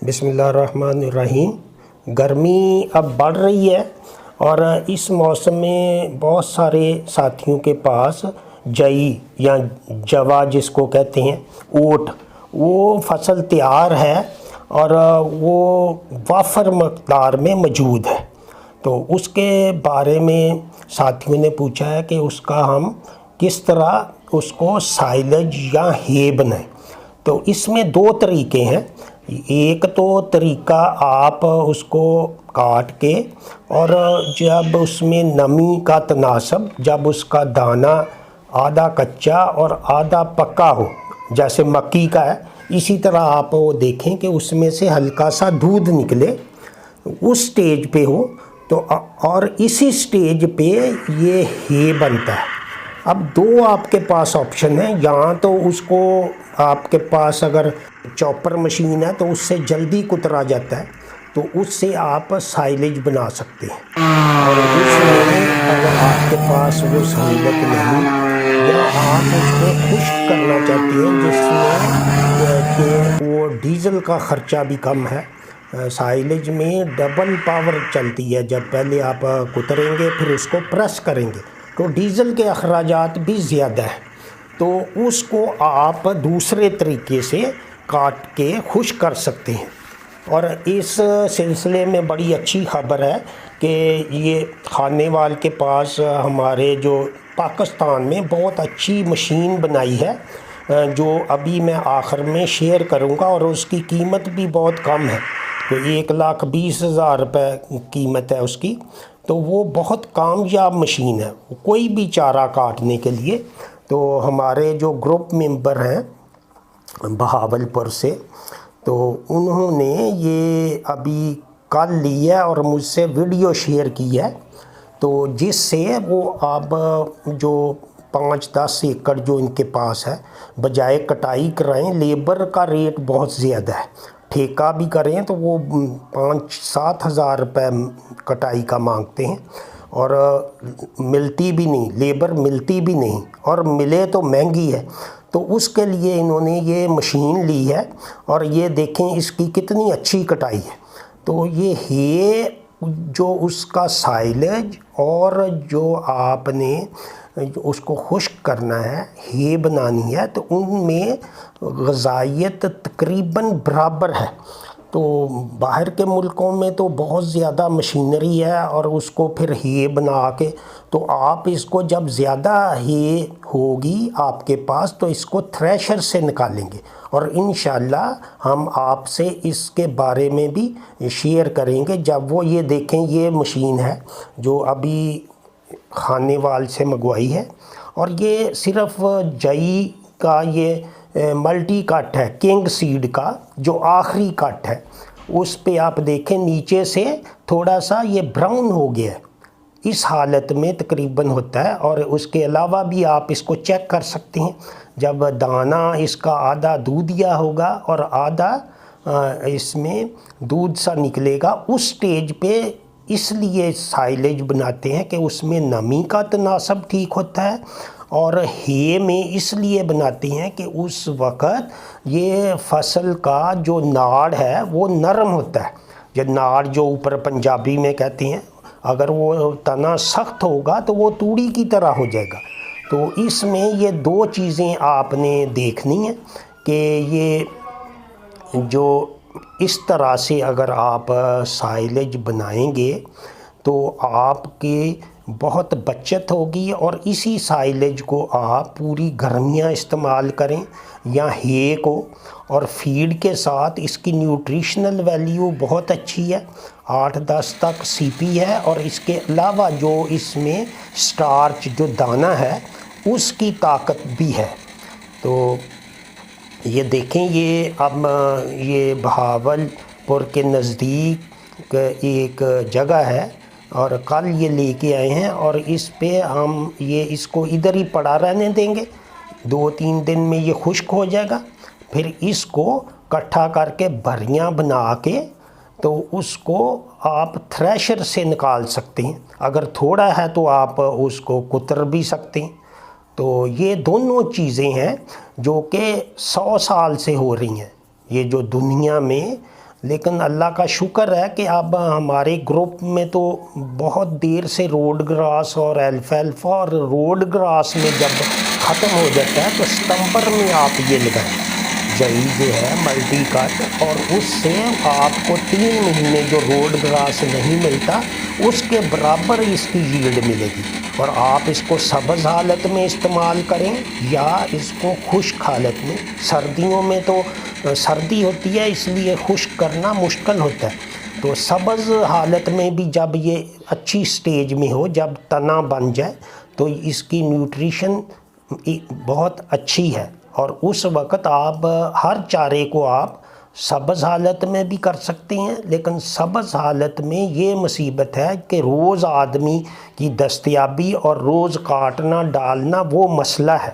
बिस्मिल्लाहिर्रहमानिर्रहीम। गर्मी अब बढ़ रही है और इस मौसम में बहुत सारे साथियों के पास जई या जवा जिसको कहते हैं ओट, वो फसल तैयार है और वो वाफर मकदार में मौजूद है। तो उसके बारे में साथियों ने पूछा है कि उसका हम किस तरह उसको साइलेज या हे बनाएं। तो इसमें दो तरीके हैं। एक तो तरीका आप उसको काट के और जब उसमें नमी का तनासब, जब उसका दाना आधा कच्चा और आधा पक्का हो, जैसे मक्की का है, इसी तरह आप वो देखें कि उसमें से हल्का सा दूध निकले, उस स्टेज पे हो तो और इसी स्टेज पे ये हे बनता है। अब दो आपके पास ऑप्शन है, यहाँ तो उसको आपके पास अगर चॉपर मशीन है तो उससे जल्दी कुतरा जाता है, तो उससे आप साइलेज बना सकते हैं। और उसमें अगर आपके पास वो सहूलत नहीं या आप उसको खुश्क करना चाहते हैं जिसमें कि वो डीज़ल का ख़र्चा भी कम है, साइलेज में डबल पावर चलती है। जब पहले आप कुतरेंगे फिर उसको प्रेस करेंगे तो डीज़ल के अखराजात भी ज़्यादा है, तो उसको आप दूसरे तरीके से काट के खुश्क कर सकते हैं। और इस सिलसिले में बड़ी अच्छी ख़बर है कि ये खानेवाल के पास हमारे जो पाकिस्तान में बहुत अच्छी मशीन बनाई है, जो अभी मैं आखिर में शेयर करूंगा, और उसकी कीमत भी बहुत कम है। तो 1,20,000 रुपये कीमत है उसकी। तो वो बहुत कामयाब मशीन है कोई भी चारा काटने के लिए। तो हमारे जो ग्रुप मेंबर हैं बहावलपुर से, तो उन्होंने ये अभी कल ली है और मुझसे वीडियो शेयर की है, तो जिससे वो अब जो 5-10 एकड़ जो इनके पास है, बजाय कटाई कराएं, लेबर का रेट बहुत ज़्यादा है, ठेका भी करें तो वो 5-7 हज़ार रुपये कटाई का मांगते हैं और मिलती भी नहीं, लेबर मिलती भी नहीं, और मिले तो महंगी है। तो उसके लिए इन्होंने ये मशीन ली है और ये देखें इसकी कितनी अच्छी कटाई है। तो ये हे जो उसका साइलेज और जो आपने उसको खुश्क करना है, हे बनानी है, तो उनमें ग़िज़ाइयत तकरीबन बराबर है। तो बाहर के मुल्कों में तो बहुत ज़्यादा मशीनरी है और उसको फिर हे बना के, तो आप इसको जब ज़्यादा हे होगी आपके पास तो इसको थ्रेशर से निकालेंगे और इंशाअल्लाह हम आपसे इसके बारे में भी शेयर करेंगे जब वो ये देखें। ये मशीन है जो अभी खानेवाल से मंगवाई है और ये सिर्फ जई का ये मल्टी कट है, किंग सीड का जो आखिरी कट है, उस पे आप देखें नीचे से थोड़ा सा ये ब्राउन हो गया है, इस हालत में तकरीबन होता है। और उसके अलावा भी आप इसको चेक कर सकते हैं, जब दाना इसका आधा दूधिया होगा और आधा इसमें दूध सा निकलेगा, उस स्टेज पे इसलिए साइलेज बनाते हैं कि उसमें नमी का तनासब ठीक होता है, और हे में इसलिए बनाते हैं कि उस वक़्त ये फसल का जो नाड़ है वो नरम होता है। जो नाड़ जो ऊपर पंजाबी में कहते हैं, अगर वो तना सख्त होगा तो वो तूड़ी की तरह हो जाएगा। तो इसमें ये दो चीज़ें आपने देखनी है कि ये जो इस तरह से अगर आप साइलेज बनाएंगे तो आपकी बहुत बचत होगी, और इसी साइलेज को आप पूरी गर्मियाँ इस्तेमाल करें या हे को, और फीड के साथ इसकी न्यूट्रिशनल वैल्यू बहुत अच्छी है, 8-10 तक सीपी है, और इसके अलावा जो इसमें स्टार्च जो दाना है उसकी ताकत भी है। तो ये देखें, ये अब ये बहावलपुर के नज़दीक एक जगह है और कल ये लेके आए हैं, और इस पे हम ये इसको इधर ही पड़ा रहने देंगे, 2-3 दिन में ये खुश्क हो जाएगा। फिर इसको इकट्ठा करके भरियाँ बना के तो उसको आप थ्रेशर से निकाल सकते हैं, अगर थोड़ा है तो आप उसको कुतर भी सकते हैं। तो ये दोनों चीज़ें हैं जो कि 100 साल से हो रही हैं। ये जो दुनिया में لیکن اللہ کا شکر ہے کہ اب ہمارے گروپ میں تو بہت دیر سے روڈ گراس اور الفالفا، اور روڈ گراس میں جب ختم ہو جاتا ہے تو ستمبر میں آپ یہ لگائیں جئی جو ہے ملٹی کٹ، اور اس سے آپ کو 3 مہینے جو روڈ گراس نہیں ملتا اس کے برابر اس کی ییلڈ ملے گی۔ اور آپ اس کو سبز حالت میں استعمال کریں یا اس کو خشک حالت میں۔ سردیوں میں تو سردی ہوتی ہے اس لیے خشک کرنا مشکل ہوتا ہے، تو سبز حالت میں بھی جب یہ اچھی سٹیج میں ہو، جب تنا بن جائے تو اس کی نیوٹریشن بہت اچھی ہے، اور اس وقت آپ ہر چارے کو آپ سبز حالت میں بھی کر سکتے ہیں۔ لیکن سبز حالت میں یہ مصیبت ہے کہ روز آدمی کی دستیابی اور روز کاٹنا ڈالنا وہ مسئلہ ہے۔